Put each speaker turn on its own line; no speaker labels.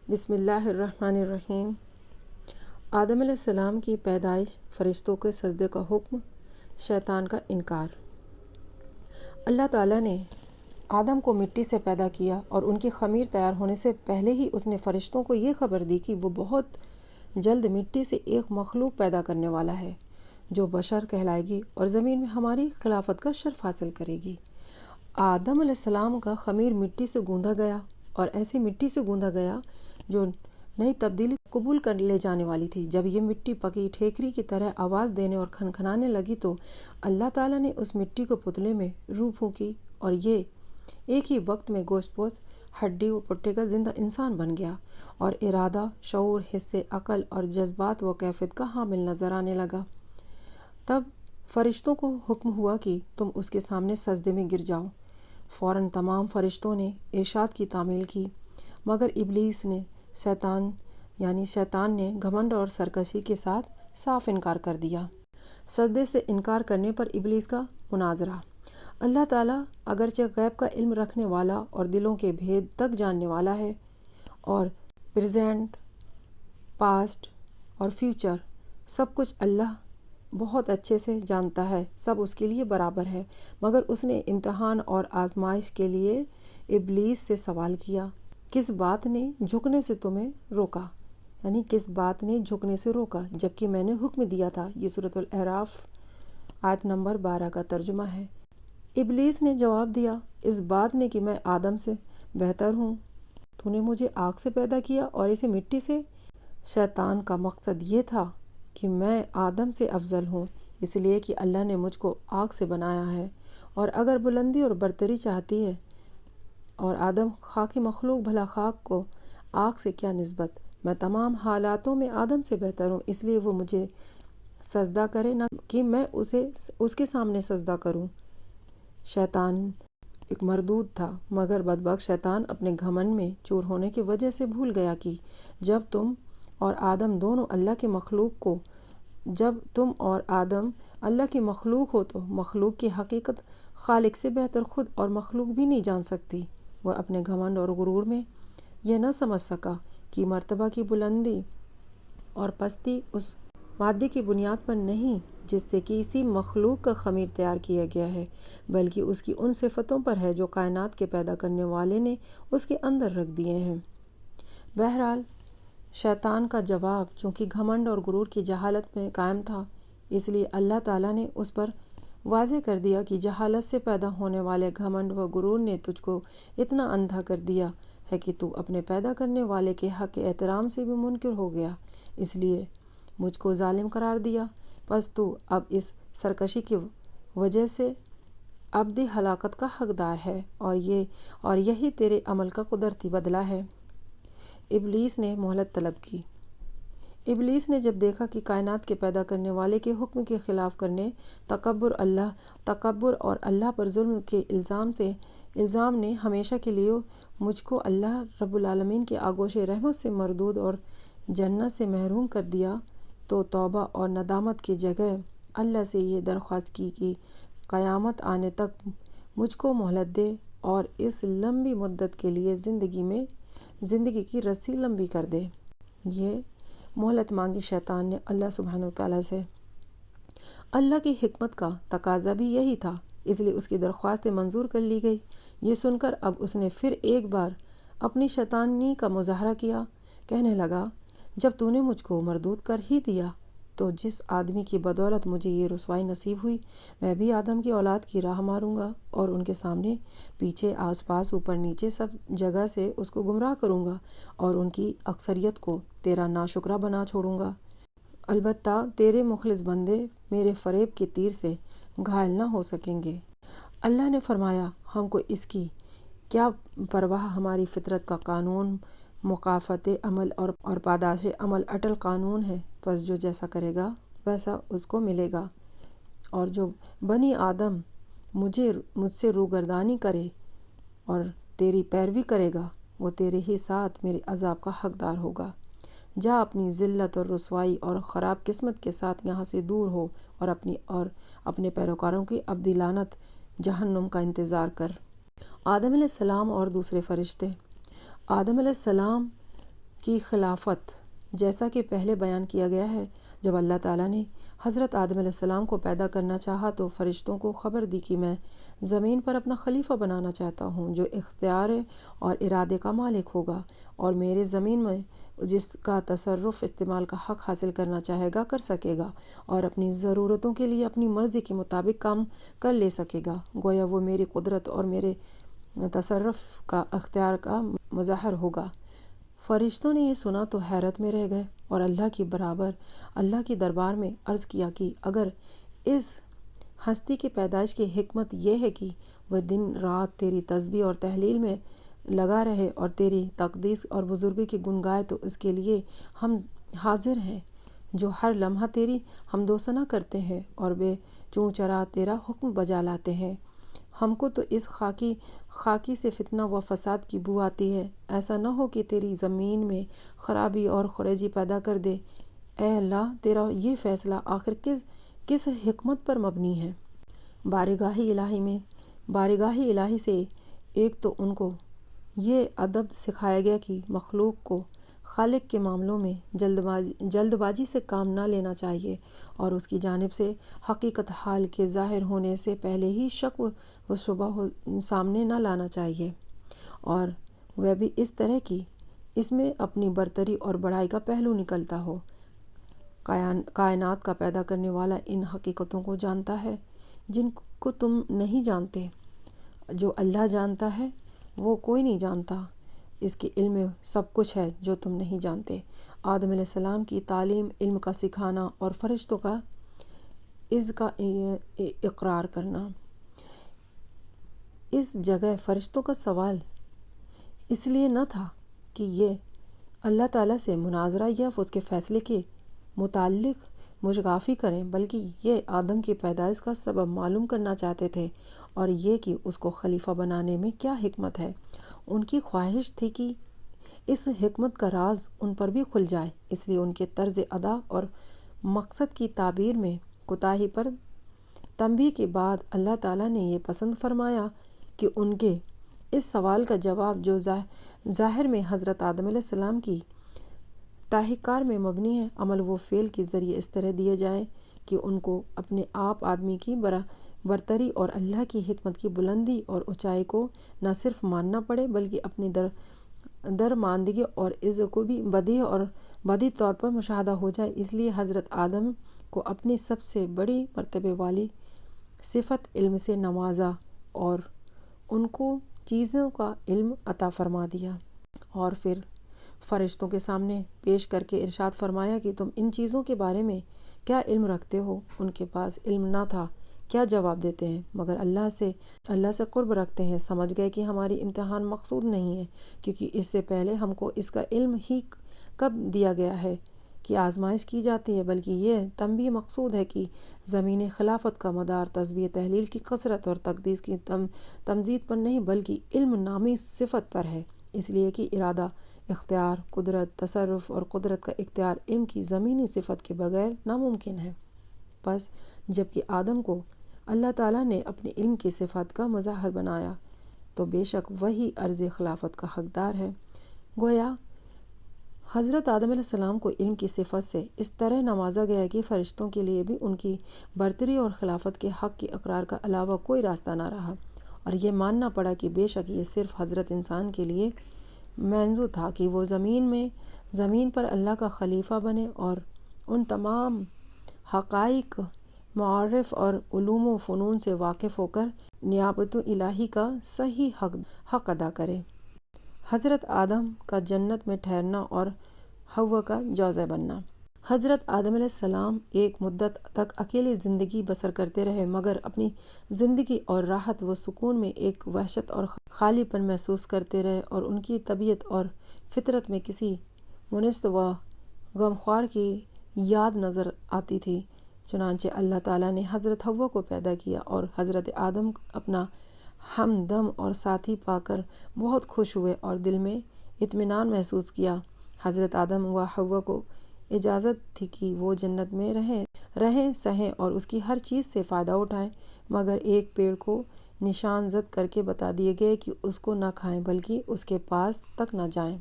بسم اللہ الرحمن الرحیم۔ آدم علیہ السلام کی پیدائش، فرشتوں کے سجدے کا حکم، شیطان کا انکار۔ اللہ تعالیٰ نے آدم کو مٹی سے پیدا کیا اور ان کی خمیر تیار ہونے سے پہلے ہی اس نے فرشتوں کو یہ خبر دی کہ وہ بہت جلد مٹی سے ایک مخلوق پیدا کرنے والا ہے جو بشر کہلائے گی اور زمین میں ہماری خلافت کا شرف حاصل کرے گی۔ آدم علیہ السلام کا خمیر مٹی سے گوندھا گیا اور ایسی مٹی سے گوندھا گیا جو نئی تبدیلی قبول کر لے جانے والی تھی۔ جب یہ مٹی پکی ٹھیکری کی طرح آواز دینے اور کھنکھنانے لگی تو اللہ تعالیٰ نے اس مٹی کو پتلے میں روح پھونکی اور یہ ایک ہی وقت میں گوشت پوست، ہڈی و پٹے کا زندہ انسان بن گیا اور ارادہ، شعور، حصے، عقل اور جذبات و کیفیت کا حامل نظر آنے لگا۔ تب فرشتوں کو حکم ہوا کہ تم اس کے سامنے سجدے میں گر جاؤ۔ فوراً تمام فرشتوں نے ارشاد کی تعمیل کی، مگر ابلیس نے شیطان نے گھمنڈ اور سرکشی کے ساتھ صاف انکار کر دیا۔ سجدے سے انکار کرنے پر ابلیس کا مناظرہ۔ اللہ تعالیٰ اگرچہ غیب کا علم رکھنے والا اور دلوں کے بھید تک جاننے والا ہے اور پریزنٹ، پاسٹ اور فیوچر سب کچھ اللہ بہت اچھے سے جانتا ہے، سب اس کے لیے برابر ہے، مگر اس نے امتحان اور آزمائش کے لیے ابلیس سے سوال کیا، کس بات نے جھکنے سے تمہیں روکا؟ کس بات نے جھکنے سے روکا جبکہ میں نے حکم دیا تھا۔ یہ سورۃ الاعراف آیت نمبر 12 کا ترجمہ ہے۔ ابلیس نے جواب دیا، اس بات نے کہ میں آدم سے بہتر ہوں، تو نے مجھے آگ سے پیدا کیا اور اسے مٹی سے۔ شیطان کا مقصد یہ تھا کہ میں آدم سے افضل ہوں، اس لیے کہ اللہ نے مجھ کو آگ سے بنایا ہے، اور اگر بلندی اور برتری چاہتی ہے اور آدم خاکی مخلوق، بھلا خاک کو آگ سے کیا نسبت؟ میں تمام حالاتوں میں آدم سے بہتر ہوں، اس لیے وہ مجھے سجدہ کرے، نہ کہ میں اس کے سامنے سجدہ کروں۔ شیطان ایک مردود تھا، مگر بدبخت شیطان اپنے گھمنڈ میں چور ہونے کی وجہ سے بھول گیا کہ جب تم اور آدم اللہ کی مخلوق ہو تو مخلوق کی حقیقت خالق سے بہتر خود اور مخلوق بھی نہیں جان سکتی۔ وہ اپنے گھمنڈ اور غرور میں یہ نہ سمجھ سکا کہ مرتبہ کی بلندی اور پستی اس مادے کی بنیاد پر نہیں جس سے کسی مخلوق کا خمیر تیار کیا گیا ہے، بلکہ اس کی ان صفتوں پر ہے جو کائنات کے پیدا کرنے والے نے اس کے اندر رکھ دیے ہیں۔ بہرحال شیطان کا جواب چونکہ گھمنڈ اور غرور کی جہالت میں قائم تھا، اس لیے اللہ تعالیٰ نے اس پر واضح کر دیا کہ جہالت سے پیدا ہونے والے گھمنڈ و غرور نے تجھ کو اتنا اندھا کر دیا ہے کہ تو اپنے پیدا کرنے والے کے حق احترام سے بھی منکر ہو گیا، اس لیے مجھ کو ظالم قرار دیا۔ پس تو اب اس سرکشی کی وجہ سے ابدی ہلاکت کا حقدار ہے، اور یہی تیرے عمل کا قدرتی بدلہ ہے۔ ابلیس نے مہلت طلب کی۔ ابلیس نے جب دیکھا کہ کائنات کے پیدا کرنے والے کے حکم کے خلاف کرنے، تکبر اور اللہ پر ظلم کے الزام نے ہمیشہ کے لیے مجھ کو اللہ رب العالمین کے آغوش رحمت سے مردود اور جنت سے محروم کر دیا، تو توبہ اور ندامت کی جگہ اللہ سے یہ درخواست کی کہ قیامت آنے تک مجھ کو مہلت دے اور اس لمبی مدت کے لیے زندگی کی رسی لمبی کر دے۔ یہ مہلت مانگی شیطان نے اللہ سبحانہ وتعالیٰ سے۔ اللہ کی حکمت کا تقاضا بھی یہی تھا، اس لیے اس کی درخواست منظور کر لی گئی۔ یہ سن کر اب اس نے پھر ایک بار اپنی شیطانی کا مظاہرہ کیا، کہنے لگا، جب تو نے مجھ کو مردود کر ہی دیا تو جس آدمی کی بدولت مجھے یہ رسوائی نصیب ہوئی، میں بھی آدم کی اولاد کی راہ ماروں گا اور ان کے سامنے پیچھے، آس پاس، اوپر نیچے، سب جگہ سے اس کو گمراہ کروں گا اور ان کی اکثریت کو تیرا ناشکرہ بنا چھوڑوں گا۔ البتہ تیرے مخلص بندے میرے فریب کے تیر سے گھائل نہ ہو سکیں گے۔ اللہ نے فرمایا، ہم کو اس کی کیا پرواہ، ہماری فطرت کا قانون مکافات عمل اور پاداش عمل اٹل قانون ہے، پس جو جیسا کرے گا ویسا اس کو ملے گا، اور جو بنی آدم مجھ سے روگردانی کرے اور تیری پیروی کرے گا وہ تیرے ہی ساتھ میرے عذاب کا حقدار ہوگا۔ جا اپنی ذلت اور رسوائی اور خراب قسمت کے ساتھ یہاں سے دور ہو اور اپنے پیروکاروں کی ابدی لعنت جہنم کا انتظار کر۔ آدم علیہ السلام اور دوسرے فرشتے۔ آدم علیہ السلام کی خلافت، جیسا کہ پہلے بیان کیا گیا ہے، جب اللہ تعالیٰ نے حضرت آدم علیہ السلام کو پیدا کرنا چاہا تو فرشتوں کو خبر دی کہ میں زمین پر اپنا خلیفہ بنانا چاہتا ہوں جو اختیار اور ارادے کا مالک ہوگا اور میرے زمین میں جس کا تصرف استعمال کا حق حاصل کرنا چاہے گا کر سکے گا اور اپنی ضرورتوں کے لیے اپنی مرضی کے مطابق کام کر لے سکے گا، گویا وہ میری قدرت اور میرے تصرف کا اختیار کا مظہر ہوگا۔ فرشتوں نے یہ سنا تو حیرت میں رہ گئے اور اللہ کی دربار میں عرض کیا کہ اگر اس ہستی کی پیدائش کی حکمت یہ ہے کہ وہ دن رات تیری تسبیح اور تحلیل میں لگا رہے اور تیری تقدیس اور بزرگی کی گن گائے تو اس کے لیے ہم حاضر ہیں، جو ہر لمحہ تیری حمد و ثنا کرتے ہیں اور بے چوں چرا تیرا حکم بجا لاتے ہیں۔ ہم کو تو اس خاکی سے فتنہ و فساد کی بو آتی ہے، ایسا نہ ہو کہ تیری زمین میں خرابی اور خریجی پیدا کر دے۔ اے اللہ، تیرا یہ فیصلہ آخر کس حکمت پر مبنی ہے؟ بارگاہ الہی سے ایک تو ان کو یہ ادب سکھایا گیا کہ مخلوق کو خالق کے معاملوں میں جلد بازی سے کام نہ لینا چاہیے اور اس کی جانب سے حقیقت حال کے ظاہر ہونے سے پہلے ہی شک و شبہ سامنے نہ لانا چاہیے، اور وہ بھی اس طرح کہ اس میں اپنی برتری اور بڑائی کا پہلو نکلتا ہو۔ کائنات کا پیدا کرنے والا ان حقیقتوں کو جانتا ہے جن کو تم نہیں جانتے۔ جو اللہ جانتا ہے وہ کوئی نہیں جانتا، اس کے علم میں سب کچھ ہے جو تم نہیں جانتے۔ آدم علیہ السلام کی تعلیم، علم کا سکھانا اور فرشتوں کا کا اقرار کرنا۔ اس جگہ فرشتوں کا سوال اس لیے نہ تھا کہ یہ اللہ تعالیٰ سے مناظرہ یا اس کے فیصلے کے متعلق مشغافی کریں، بلکہ یہ آدم کی پیدائش کا سبب معلوم کرنا چاہتے تھے اور یہ کہ اس کو خلیفہ بنانے میں کیا حکمت ہے۔ ان کی خواہش تھی کہ اس حکمت کا راز ان پر بھی کھل جائے، اس لیے ان کے طرز ادا اور مقصد کی تعبیر میں کوتاہی پر تنبیہ کے بعد اللہ تعالیٰ نے یہ پسند فرمایا کہ ان کے اس سوال کا جواب جو ظاہر میں حضرت آدم علیہ السلام کی تحقیق میں مبنی ہے، عمل و فعل کے ذریعے اس طرح دیے جائے کہ ان کو اپنے آپ آدمی کی برتری اور اللہ کی حکمت کی بلندی اور اونچائی کو نہ صرف ماننا پڑے بلکہ اپنی درماندگی اور عزت کو بھی بدی طور پر مشاہدہ ہو جائے۔ اس لیے حضرت آدم کو اپنی سب سے بڑی مرتبے والی صفت علم سے نوازا اور ان کو چیزوں کا علم عطا فرما دیا، اور پھر فرشتوں کے سامنے پیش کر کے ارشاد فرمایا کہ تم ان چیزوں کے بارے میں کیا علم رکھتے ہو؟ ان کے پاس علم نہ تھا، کیا جواب دیتے ہیں؟ مگر اللہ سے قرب رکھتے ہیں۔ سمجھ گئے کہ ہماری امتحان مقصود نہیں ہے، کیونکہ اس سے پہلے ہم کو اس کا علم ہی کب دیا گیا ہے کہ آزمائش کی جاتی ہے، بلکہ یہ تنبیہ مقصود ہے کہ زمین خلافت کا مدار تسبیح تحلیل کی کثرت اور تقدیس کی تمجید پر نہیں بلکہ علم نامی صفت پر ہے، اس لیے کہ ارادہ، اختیار، قدرت، تصرف اور قدرت کا اختیار علم کی زمینی صفت کے بغیر ناممکن ہے۔ بس جب کہ آدم کو اللہ تعالیٰ نے اپنے علم کی صفت کا مظہر بنایا تو بے شک وہی عرض خلافت کا حقدار ہے۔ گویا حضرت آدم علیہ السلام کو علم کی صفت سے اس طرح نوازا گیا کہ فرشتوں کے لیے بھی ان کی برتری اور خلافت کے حق کے اقرار کا علاوہ کوئی راستہ نہ رہا، اور یہ ماننا پڑا کہ بے شک یہ صرف حضرت انسان کے لیے منظور تھا کہ وہ زمین پر اللہ کا خلیفہ بنے اور ان تمام حقائق، معارف اور علوم و فنون سے واقف ہو کر نیابت الہی کا صحیح حق ادا کرے۔ حضرت آدم کا جنت میں ٹھہرنا اور حوا کا جوزہ بننا۔ حضرت آدم علیہ السلام ایک مدت تک اکیلے زندگی بسر کرتے رہے، مگر اپنی زندگی اور راحت و سکون میں ایک وحشت اور خالی پن محسوس کرتے رہے، اور ان کی طبیعت اور فطرت میں کسی منست و غمخوار کی یاد نظر آتی تھی۔ چنانچہ اللہ تعالیٰ نے حضرت حوا کو پیدا کیا اور حضرت آدم اپنا ہمدم اور ساتھی پا کر بہت خوش ہوئے اور دل میں اطمینان محسوس کیا۔ حضرت آدم و حوا کو اجازت تھی کہ وہ جنت میں رہیں سہیں اور اس کی ہر چیز سے فائدہ اٹھائیں، مگر ایک پیڑ کو نشان زد کر کے بتا دیے گئے کہ اس کو نہ کھائیں بلکہ اس کے پاس تک نہ جائیں۔